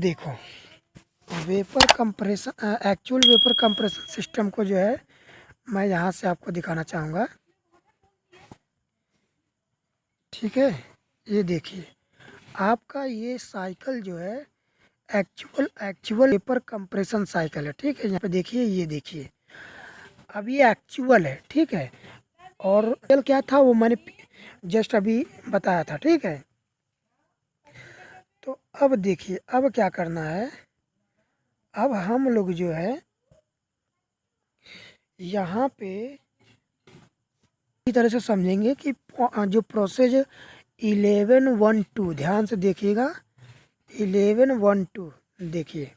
देखो, vapour compression actual vapour compression system को जो है मैं यहाँ से आपको दिखाना चाहूँगा। ठीक है, ये देखिए आपका ये साइकिल जो है एक्चुअल वेपर कंप्रेशन साइकिल है। ठीक है, यहाँ पे देखिए, ये देखिए अब ये एक्चुअल है। ठीक है, और रियल क्या था वो मैंने जस्ट अभी बताया था। ठीक है, तो अब देखिए अब क्या करना है। अब हम लोग जो है यहाँ पे इसी तरह से समझेंगे कि जो प्रोसेस 1112, ध्यान से देखिएगा, 1112 देखिए,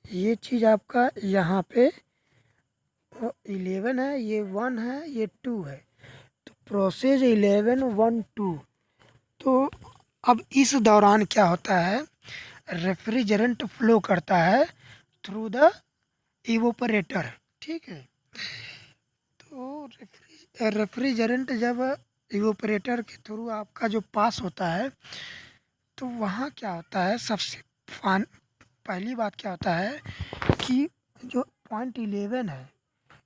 ये चीज़ आपका यहाँ पे 11 है, ये 1 है, ये 2 है, तो प्रोसेस 1112। तो अब इस दौरान क्या होता है, रेफ्रिजरेंट फ्लो करता है थ्रू द इवोपरेटर। ठीक है, तो रेफ्रिजरेंट जब इवोपरेटर के थ्रू आपका जो पास होता है तो वहाँ क्या होता है, सबसे पहली बात क्या होता है कि जो पॉइंट 11 है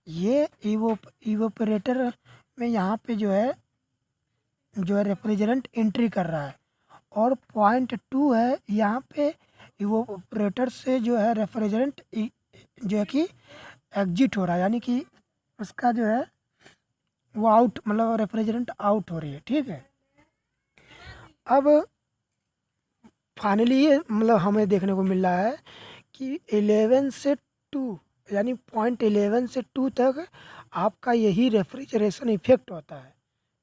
ये इवोपरेटर में यहाँ पे जो है रेफ्रिजरेंट एंट्री कर रहा है, और पॉइंट 2 है यहाँ पे इवोपरेटर से जो है रेफ्रिजरेंट जो है कि एग्जिट हो रहा है, यानी कि उसका जो है वो आउट, मतलब रेफ्रिजरेंट आउट हो रही है। ठीक है, अब फाइनली ये मतलब हमें देखने को मिल रहा है कि 11 से 2, यानी पॉइंट 11 से 2 तक आपका यही रेफ्रिजरेशन इफेक्ट होता है।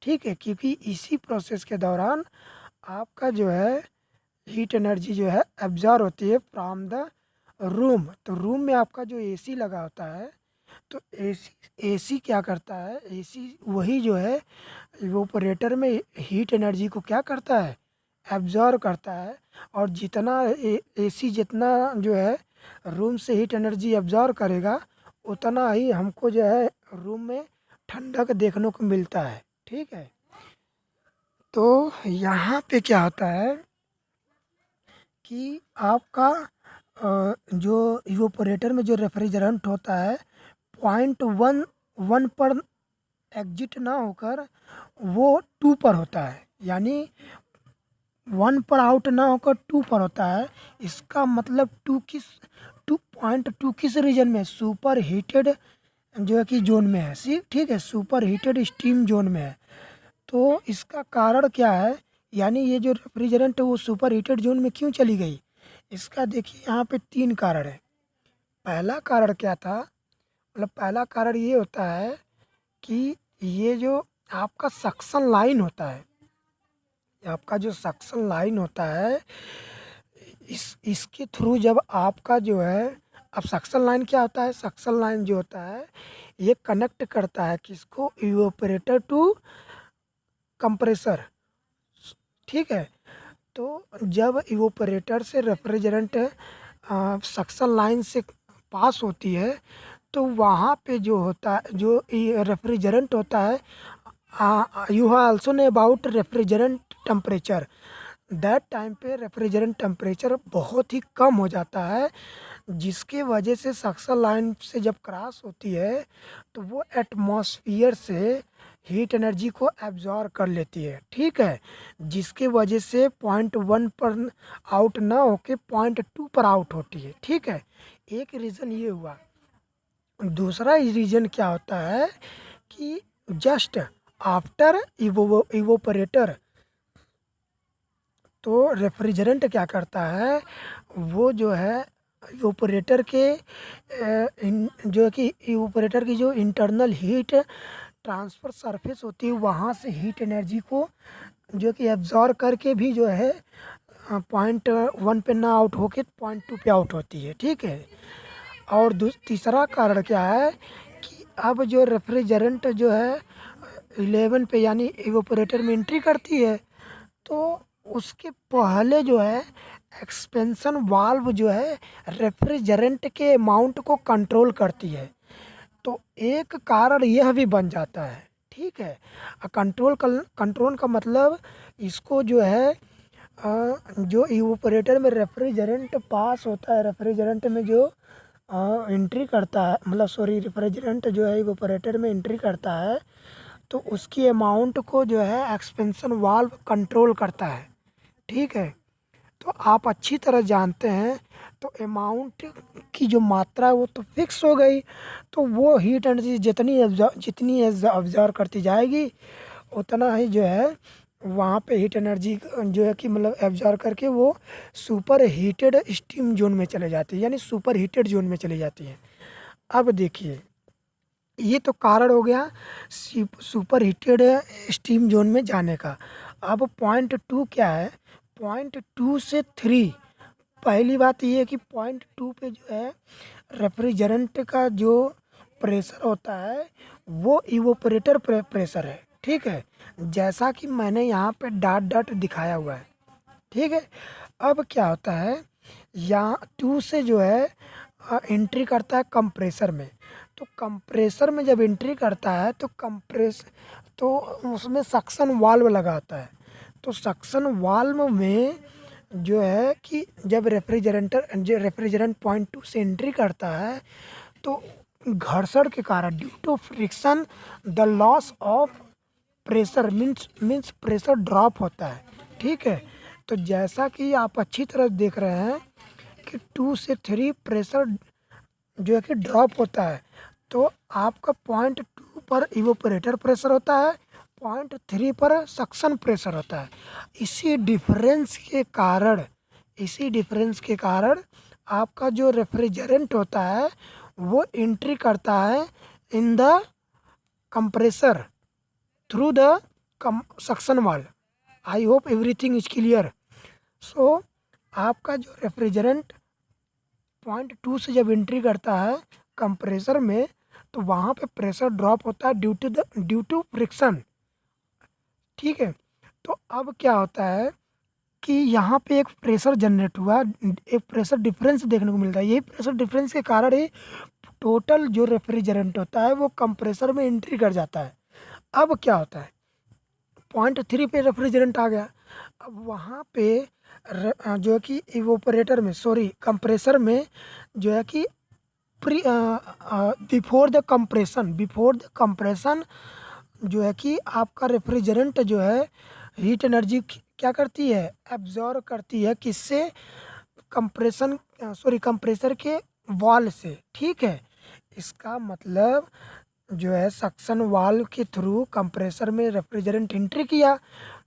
ठीक है, क्योंकि इसी प्रोसेस के दौरान आपका जो है हीट एनर्जी जो है एब्जॉर्ब होती है फ्रॉम द रूम। तो रूम में आपका जो एसी लगा होता है, तो एसी क्या करता है, एसी वही जो है इवोपरेटर में हीट एनर्जी को क्या करता है, एब्जॉर्ब करता है। और जितना एसी जितना जो है रूम से हीट एनर्जी एब्जॉर्ब करेगा, उतना ही हमको जो है रूम में ठंडक देखने को मिलता है। ठीक है, तो यहाँ पे क्या होता है कि आपका जो इवोपरेटर में जो रेफ्रिजरेंट होता है, पॉइंट वन पर एग्जिट ना होकर वो 2 पर होता है, यानी 1 पर आउट ना होकर 2 पर होता है। इसका मतलब 2.2 किस रीजन में, सुपर हीटेड जो है कि जोन में है। सी ठीक है, सुपर हीटेड स्टीम जोन में है। तो इसका कारण क्या है, यानी ये जो रेफ्रिजरेंट है वो सुपर हीटेड जोन में क्यों चली गई, इसका देखिए यहाँ पे 3 कारण है। पहला कारण क्या था, मतलब पहला कारण ये होता है कि ये जो आपका सक्शन लाइन होता है, आपका जो सक्शन लाइन होता है, इसके थ्रू जब आपका जो है, अब सक्शन लाइन क्या होता है, सक्शन लाइन जो होता है ये कनेक्ट करता है किसको, इवोपरेटर टू कंप्रेसर। ठीक है, तो जब इवोपरेटर से रेफ्रिजरेंट सक्शन लाइन से पास होती है, तो वहाँ पे जो होता है, जो रेफ्रिजरेंट होता है, you have also know about refrigerant temperature, that time पे रेफ्रिजरेंट टेम्परेचर बहुत ही कम हो जाता है, जिसके वजह से सक्शन लाइन से जब क्रॉस होती है तो वो एटमॉस्फेयर से हीट एनर्जी को एब्जॉर्ब कर लेती है। ठीक है, जिसके वजह से पॉइंट 1 पर आउट ना होके पॉइंट 2 पर आउट होती है। ठीक है, एक रीज़न ये हुआ। दूसरा रीज़न क्या होता है कि जस्ट आफ्टर इवोपरेटर, तो रेफ्रिजरेंट क्या करता है, वो जो है इवोपरेटर के जो है कि इवोपरेटर की जो इंटरनल हीट ट्रांसफ़र सरफेस होती है, वहाँ से हीट एनर्जी को जो कि एब्जॉर्ब करके भी जो है पॉइंट 1 पे ना आउट होके पॉइंट 2 पे आउट होती है। ठीक है, और तीसरा कारण क्या है कि अब जो रेफ्रिजरेंट जो है 11 पे यानी इवोपरेटर में एंट्री करती है, तो उसके पहले जो है एक्सपेंशन वाल्व जो है रेफ्रिजरेंट के अमाउंट को कंट्रोल करती है। तो एक कारण यह भी बन जाता है। ठीक है, कंट्रोल का मतलब इसको जो है जो इवोपरेटर में रेफ्रिजरेंट पास होता है, रेफ्रिजरेंट में जो एंट्री करता है, मतलब सॉरी, रेफ्रिजरेंट जो है इवोपरेटर में एंट्री करता है, तो उसकी अमाउंट को जो है एक्सपेंशन वाल्व कंट्रोल करता है। ठीक है, तो आप अच्छी तरह जानते हैं, तो अमाउंट की जो मात्रा है वो तो फिक्स हो गई, तो वो हीट एनर्जी जितनी ऑब्जर्व करती जाएगी उतना ही जो है वहाँ पे हीट एनर्जी जो है कि मतलब एब्जॉर्व करके वो सुपर हीटेड स्टीम जोन में चले जाती है, यानी सुपर हीटेड जोन में चली जाती है। अब देखिए, ये तो कारण हो गया सुपर हीटेड स्टीम जोन में जाने का। अब पॉइंट टू क्या है, पॉइंट टू से थ्री, पहली बात ये है कि पॉइंट टू पे जो है रेफ्रिजरेंट का जो प्रेशर होता है वो इवोपरेटर प्रेशर है। ठीक है, जैसा कि मैंने यहाँ पे डॉट डॉट दिखाया हुआ है। ठीक है, अब क्या होता है, यहाँ टू से जो है एंट्री करता है कंप्रेसर में, तो कंप्रेसर में जब एंट्री करता है तो उसमें सक्शन वाल्व लगा होता है, तो सक्शन वाल्व में जो है कि जब रेफ्रिजरेंट पॉइंट टू से एंट्री करता है, तो घर्षण के कारण due to friction the loss of pressure means pressure drop होता है। ठीक है, तो जैसा कि आप अच्छी तरह देख रहे हैं कि टू से थ्री प्रेशर जो है कि ड्रॉप होता है, तो आपका पॉइंट टू पर इवोपरेटर प्रेशर होता है, पॉइंट थ्री पर सक्शन प्रेशर होता है। इसी डिफरेंस के कारण आपका जो रेफ्रिजरेंट होता है वो एंट्री करता है in the compressor through the suction valve. I hope everything is clear. So आपका जो रेफ्रिजरेंट पॉइंट टू से जब एंट्री करता है कंप्रेसर में, तो वहाँ पे प्रेशर ड्रॉप होता है ड्यू टू फ्रिक्शन। ठीक है, तो अब क्या होता है कि यहाँ पे एक प्रेशर जनरेट हुआ, एक प्रेशर डिफरेंस देखने को मिलता है। यही प्रेशर डिफरेंस के कारण ही टोटल जो रेफ्रिजरेंट होता है वो कंप्रेसर में एंट्री कर जाता है। अब क्या होता है, पॉइंट थ्री पे रेफ्रिजरेंट आ गया, अब वहाँ पे जो है कि इवोपरेटर में सॉरी कंप्रेसर में जो है कि बिफोर द कंप्रेशन जो है कि आपका रेफ्रिजरेंट जो है हीट एनर्जी क्या करती है, एब्जॉर्व करती है, किससे, कंप्रेसर के वॉल से। ठीक है, इसका मतलब जो है सक्शन वाल्व के थ्रू कंप्रेसर में रेफ्रिजरेंट एंट्री किया,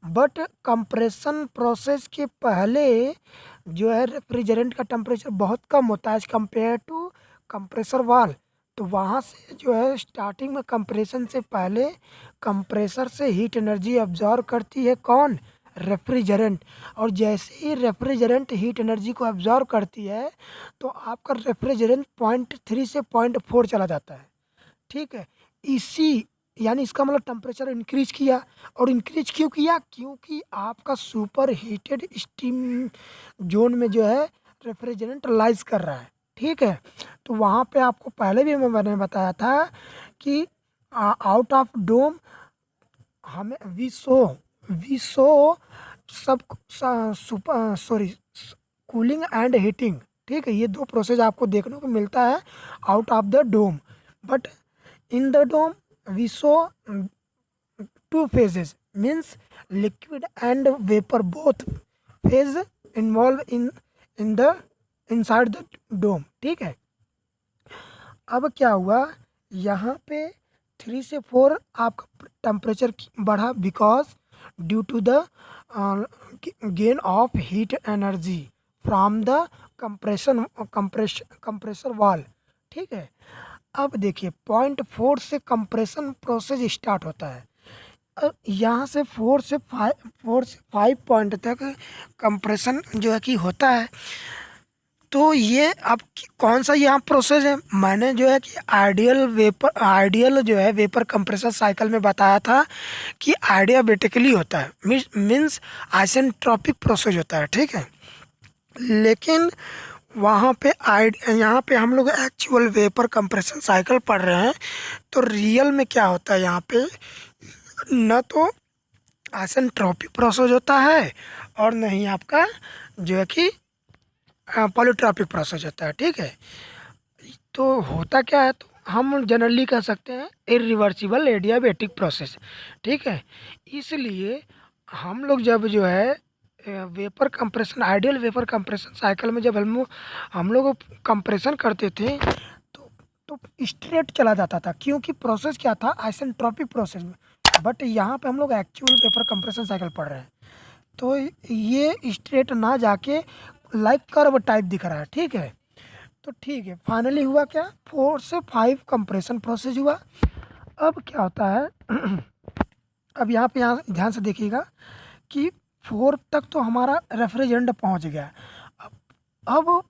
बट कंप्रेशन प्रोसेस के पहले जो है रेफ्रिजरेंट का टेम्परेचर बहुत कम होता है as compare to compressor valve, तो वहाँ से जो है स्टार्टिंग में कंप्रेशन से पहले कंप्रेसर से हीट एनर्जी अब्जॉर्व करती है कौन, रेफ्रिजरेंट, और जैसे ही रेफ्रिजरेंट हीट एनर्जी को अब्जॉर्व करती है तो आपका रेफ्रिजरेंट पॉइंट थ्री से पॉइंट फोर चला जाता है। ठीक है, इसी यानी इसका मतलब टेम्परेचर इंक्रीज किया, और इंक्रीज क्यों किया, क्योंकि आपका सुपर हीटेड स्टीम जोन में जो है रेफ्रिजरेंट लाइज कर रहा है। ठीक है, तो वहाँ पे आपको पहले भी मैंने बताया था कि आउट ऑफ डोम हमें वी सो सब super sorry cooling and heating. ठीक है, ये दो प्रोसेस आपको देखने को मिलता है out of the dome, but in the dome we saw two phases, means liquid and vapor, both phase involved in the inside the dome। ठीक है, अब क्या हुआ, यहाँ पे थ्री से फोर आपका टेम्परेचर बढ़ा because due to the gain of heat energy from the compressor wall. ठीक है, अब देखिए पॉइंट फोर से कंप्रेशन प्रोसेस स्टार्ट होता है, यहाँ से फोर से फाइव पॉइंट तक कंप्रेशन जो है कि होता है। तो ये अब कौन सा यहाँ प्रोसेस है, मैंने जो है कि आइडियल जो है वेपर कंप्रेसर साइकिल में बताया था कि आइडियाबेटिकली होता है, मीन्स आइसेंट्रोपिक प्रोसेस होता है। ठीक है, लेकिन वहाँ पे यहाँ पे हम लोग एक्चुअल वेपर कंप्रेशन साइकिल पढ़ रहे हैं, तो रियल में क्या होता है यहाँ पे, न तो आइसेंट्रोपिक प्रोसेस होता है और न ही आपका जो है कि पॉलीट्रॉपिक प्रोसेस होता है। ठीक है, तो होता क्या है, तो हम जनरली कह सकते हैं इरिवर्सिबल एडियाबेटिक प्रोसेस। ठीक है, इसलिए हम लोग जब जो है vapour compression, ideal vapour compression cycle में जब हम लोग कंप्रेशन करते थे तो स्ट्रेट चला जाता था, क्योंकि प्रोसेस क्या था, आइसेंट्रोपिक प्रोसेस में। बट यहाँ पे हम लोग एक्चुअल वेपर कंप्रेशन साइकिल पढ़ रहे हैं, तो ये स्ट्रेट ना जाके लाइक कर्व टाइप दिख रहा है। ठीक है, तो ठीक है, फाइनली हुआ क्या, 4 से 5 कंप्रेशन प्रोसेस हुआ। अब क्या होता है अब यहाँ ध्यान से देखिएगा कि 4 तक तो हमारा रेफ्रिजरेंट पहुँच गया। अब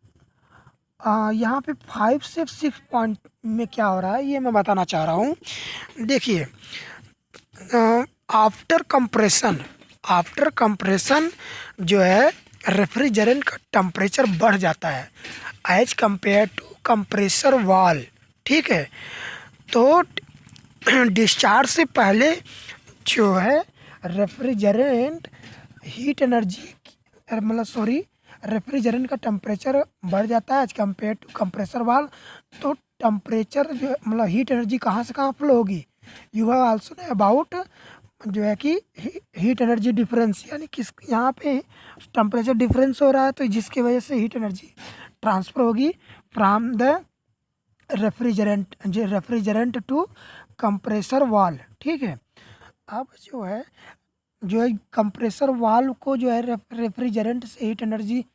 यहाँ पे 5 से 6 पॉइंट में क्या हो रहा है ये मैं बताना चाह रहा हूँ। देखिए, आफ्टर कंप्रेशन जो है रेफ्रिजरेंट का टेम्परेचर बढ़ जाता है as compare to compressor wall. ठीक है, तो डिस्चार्ज से पहले जो है रेफ्रिजरेंट हीट एनर्जी रेफ्रिजरेंट का टेम्परेचर बढ़ जाता है एज कम्पेयर टू कंप्रेसर वाल। तो टेम्परेचर जो हीट एनर्जी कहाँ से कहाँ फ्लो होगी, you have also know about जो है कि हीट एनर्जी डिफरेंस, यानी किस यहाँ पे टेम्परेचर डिफरेंस हो रहा है, तो जिसकी वजह से हीट एनर्जी ट्रांसफ़र होगी from the refrigerant to compressor wall. ठीक है, अब जो है कंप्रेसर वाल्व को जो है रेफ्रिजरेंट से हीट एनर्जी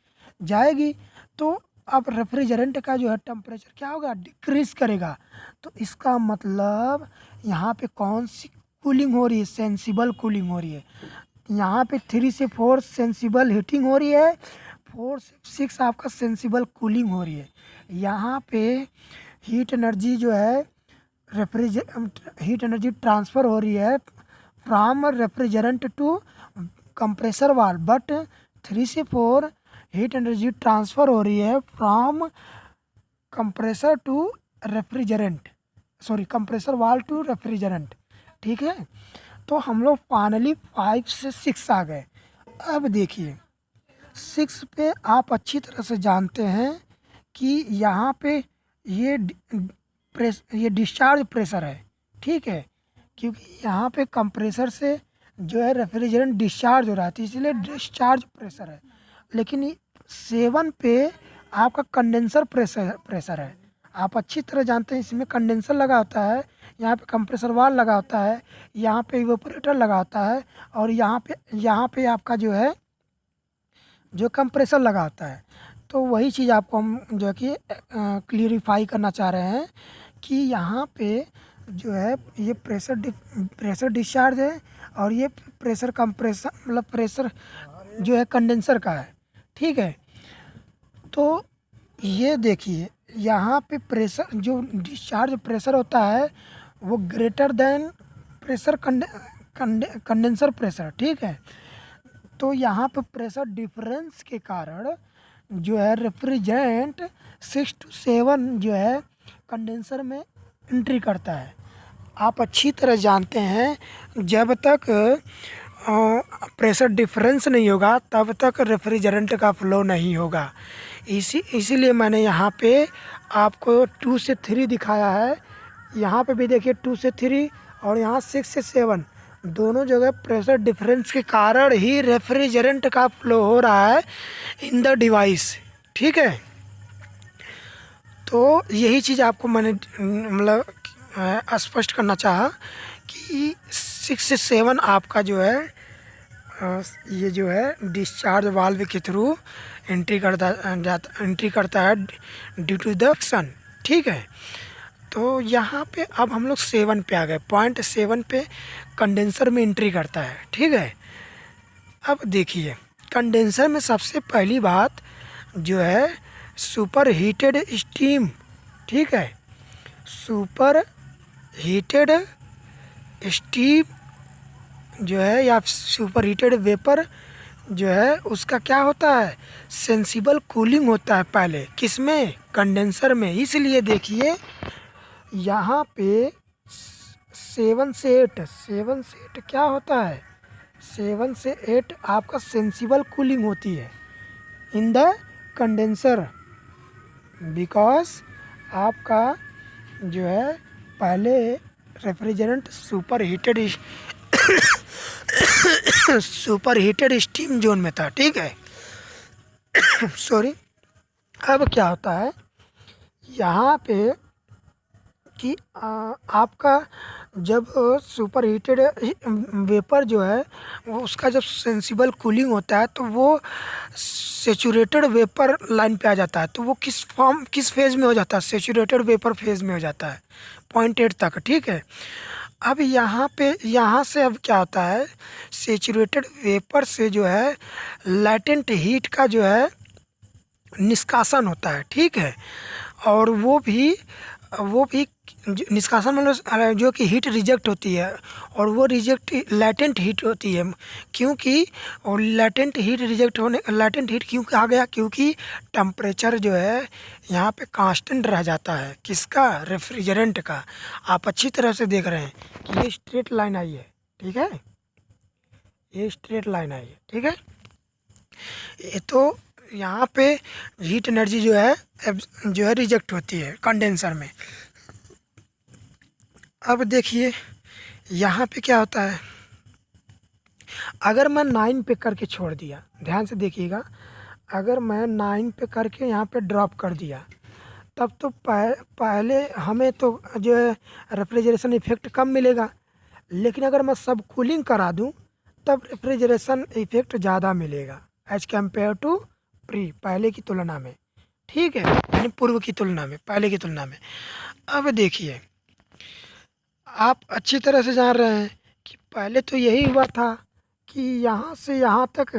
जाएगी, तो अब रेफ्रिजरेंट का जो है टेम्परेचर क्या होगा, डिक्रीज करेगा। तो इसका मतलब यहाँ पे कौन सी कूलिंग हो रही है, सेंसिबल कूलिंग हो रही है। यहाँ पे 3 से 4 सेंसिबल हीटिंग हो रही है, 4 से 6 आपका सेंसिबल कूलिंग हो रही है। यहाँ पे हीट एनर्जी जो है हीट एनर्जी ट्रांसफ़र हो रही है फ्रॉम रेफ्रिजरेंट टू कंप्रेसर वाल, बट 3 से 4 हीट एनर्जी ट्रांसफ़र हो रही है फ्रॉम कंप्रेसर टू कंप्रेसर वाल टू रेफ्रिजरेंट। ठीक है, तो हम लोग फाइनली 5 से 6 आ गए। अब देखिए 6 पे आप अच्छी तरह से जानते हैं कि यहाँ पे ये डिस्चार्ज प्रेशर है। ठीक है, क्योंकि यहाँ पे कंप्रेसर से जो है रेफ्रिजरेंट डिस्चार्ज हो रहा है, तो इसलिए डिस्चार्ज प्रेशर है। लेकिन 7 पे आपका कंडेंसर प्रेशर है। आप अच्छी तरह जानते हैं इसमें कंडेंसर लगा होता है, यहाँ पे कंप्रेसर वाल लगा होता है, यहाँ पे इवेपोरेटर लगा होता है, और यहाँ पे आपका जो है जो कंप्रेसर लगा होता है। तो वही चीज़ आपको हम जो है कि क्लियरिफाई करना चाह रहे हैं कि यहाँ पे जो है ये प्रेशर डिस्चार्ज है, और ये प्रेशर कंप्रेसर प्रेशर जो है कंडेंसर का है। ठीक है, तो ये देखिए यहाँ पे प्रेशर जो डिस्चार्ज प्रेशर होता है वो greater than pressure condenser pressure. ठीक है, तो यहाँ पे प्रेशर डिफरेंस के कारण जो है रेफ्रिजरेंट 6 to 7 जो है कंडेंसर में एंट्री करता है। आप अच्छी तरह जानते हैं जब तक प्रेशर डिफरेंस नहीं होगा तब तक रेफ्रिजरेंट का फ्लो नहीं होगा। इसीलिए मैंने यहाँ पे आपको 2 से 3 दिखाया है। यहाँ पे भी देखिए 2 से 3 और यहाँ 6 से 7 दोनों जगह प्रेशर डिफरेंस के कारण ही रेफ्रिजरेंट का फ्लो हो रहा है इन द डिवाइस। ठीक है, तो यही चीज़ आपको मैंने स्पष्ट करना चाहा कि 6 से 7 आपका जो है ये जो है डिस्चार्ज वाल्व के थ्रू एंट्री करता है ड्यू टू द एक्शन। ठीक है, तो यहाँ पे अब हम लोग 7 पे आ गए, पॉइंट 7 पे कंडेंसर में एंट्री करता है। ठीक है, अब देखिए कंडेंसर में सबसे पहली बात जो है सुपर हीटेड स्टीम। ठीक है, सुपर हीटेड स्टीम जो है या सुपर हीटेड वेपर जो है उसका क्या होता है, सेंसिबल कूलिंग होता है पहले, किसमें, कंडेंसर में। इसलिए देखिए यहाँ पे 7 से 8 क्या होता है, 7 से 8 आपका सेंसिबल कूलिंग होती है इन द कंडेंसर, बिकॉज आपका जो है पहले refrigerant super heated steam zone में था, ठीक है। सॉरी। अब क्या होता है यहाँ पे कि आपका जब सुपर हीटेड वेपर जो है वो उसका जब सेंसिबल कूलिंग होता है तो वो सेचुरेटेड वेपर लाइन पे आ जाता है। तो वो किस फेज़ में हो जाता है? सेचुरेटेड वेपर फेज़ में हो जाता है 0.8 तक, ठीक है। अब यहाँ से अब क्या होता है, सेचुरेटेड वेपर से जो है लैटेंट हीट का जो है निष्कासन होता है, ठीक है। और वो भी निष्कासन मतलब जो कि हीट रिजेक्ट होती है, और वो रिजेक्ट लैटेंट हीट होती है। क्योंकि और लैटेंट हीट क्यों कहा गया? क्योंकि टेम्परेचर जो है यहाँ पे कांस्टेंट रह जाता है। किसका? रेफ्रिजरेंट का। आप अच्छी तरह से देख रहे हैं कि ये स्ट्रेट लाइन आई है, ठीक है, ये स्ट्रेट लाइन आई है, ठीक है। ये तो यहाँ पे हीट एनर्जी जो है रिजेक्ट होती है कंडेंसर में। अब देखिए यहाँ पे क्या होता है, अगर मैं 9 पे करके छोड़ दिया, ध्यान से देखिएगा, अगर मैं 9 पे करके यहाँ पे ड्रॉप कर दिया तब तो पहले हमें तो जो है रेफ्रिजरेशन इफेक्ट कम मिलेगा, लेकिन अगर मैं सब कूलिंग करा दूँ तब रेफ्रिजरेशन इफेक्ट ज़्यादा मिलेगा एज कम्पेयर टू पहले की तुलना में, ठीक है, यानी पूर्व की तुलना में, पहले की तुलना में। अब देखिए आप अच्छी तरह से जान रहे हैं कि पहले तो यही हुआ था कि यहाँ से यहाँ तक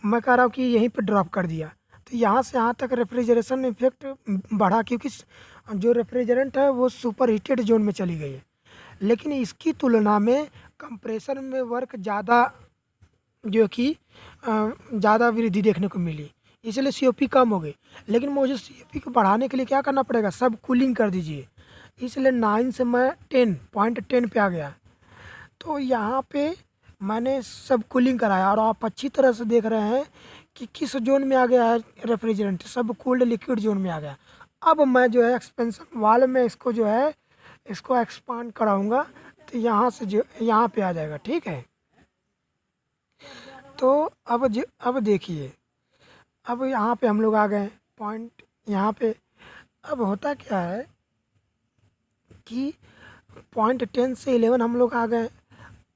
मैं कह रहा हूँ कि यहीं पे ड्रॉप कर दिया तो यहाँ से यहाँ तक रेफ्रिजरेशन इफेक्ट बढ़ा, क्योंकि जो रेफ्रिजरेंट है वो सुपर हीटेड जोन में चली गई है। लेकिन इसकी तुलना में कंप्रेसर में वर्क ज़्यादा जो कि ज़्यादा वृद्धि देखने को मिली, इसलिए COP कम हो गई। लेकिन मुझे COP को बढ़ाने के लिए क्या करना पड़ेगा? सब कूलिंग कर दीजिए, इसलिए 9 से मैं 10 पे आ गया। तो यहाँ पे मैंने सब कूलिंग कराया और आप अच्छी तरह से देख रहे हैं कि किस जोन में आ गया है रेफ्रिजरेंट, सब कोल्ड लिक्विड जोन में आ गया। अब मैं जो है एक्सपेंशन वाल में इसको जो है इसको एक्सपांड कराऊंगा तो यहाँ से जो यहाँ पे आ जाएगा, ठीक है। तो अब देखिए, अब यहाँ पे हम लोग आ गए पॉइंट यहाँ पे। अब होता क्या है कि 0.10 से 11 हम लोग आ गए।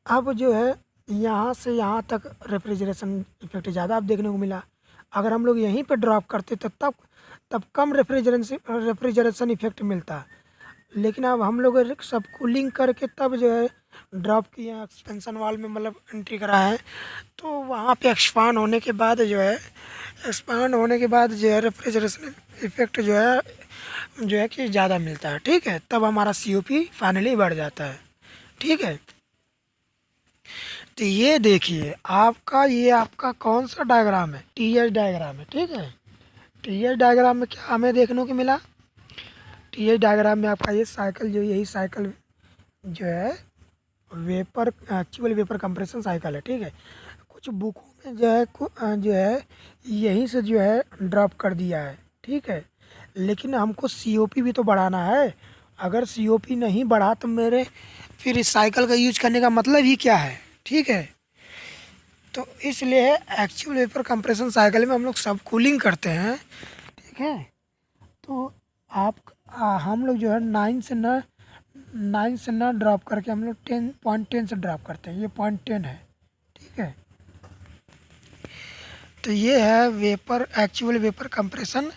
अब जो है यहाँ से यहाँ तक रेफ्रिजरेशन इफेक्ट ज़्यादा अब देखने को मिला। अगर हम लोग यहीं पे ड्रॉप करते तो तब कम रेफ्रिजरेशन इफेक्ट मिलता। लेकिन अब हम लोग सब कूलिंग करके तब जो है ड्रॉप किए एक्सपेंशन वाल में, मतलब एंट्री करा है। तो वहाँ पे एक्सपांड होने के बाद जो है रेफ्रिजरेशन इफेक्ट जो है कि ज़्यादा मिलता है, ठीक है। तब हमारा COP फाइनली बढ़ जाता है, ठीक है। तो ये देखिए ये आपका कौन सा डायग्राम है? TS डायग्राम है, ठीक है। TS डायग्राम में क्या हमें देखने को मिला? TS डायग्राम में आपका ये साइकिल यही साइकिल जो है एक्चुअल वेपर कंप्रेशन साइकिल है, ठीक है। कुछ बुकों में जो है यहीं से जो है ड्रॉप कर दिया है, ठीक है। लेकिन हमको COP भी तो बढ़ाना है। अगर COP नहीं बढ़ा तो फिर इस साइकिल का यूज करने का मतलब ही क्या है, ठीक है। तो इसलिए एक्चुअल वेपर कंप्रेशन साइकिल में हम लोग सब कूलिंग करते हैं, ठीक है। तो हम लोग जो है 9 से ना ड्रॉप करके हम लोग 10 से ड्रॉप करते हैं। ये 0.10 है, ठीक है। तो ये है एक्चुअल वेपर कंप्रेशन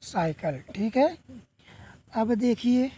साइकिल, ठीक है। अब देखिए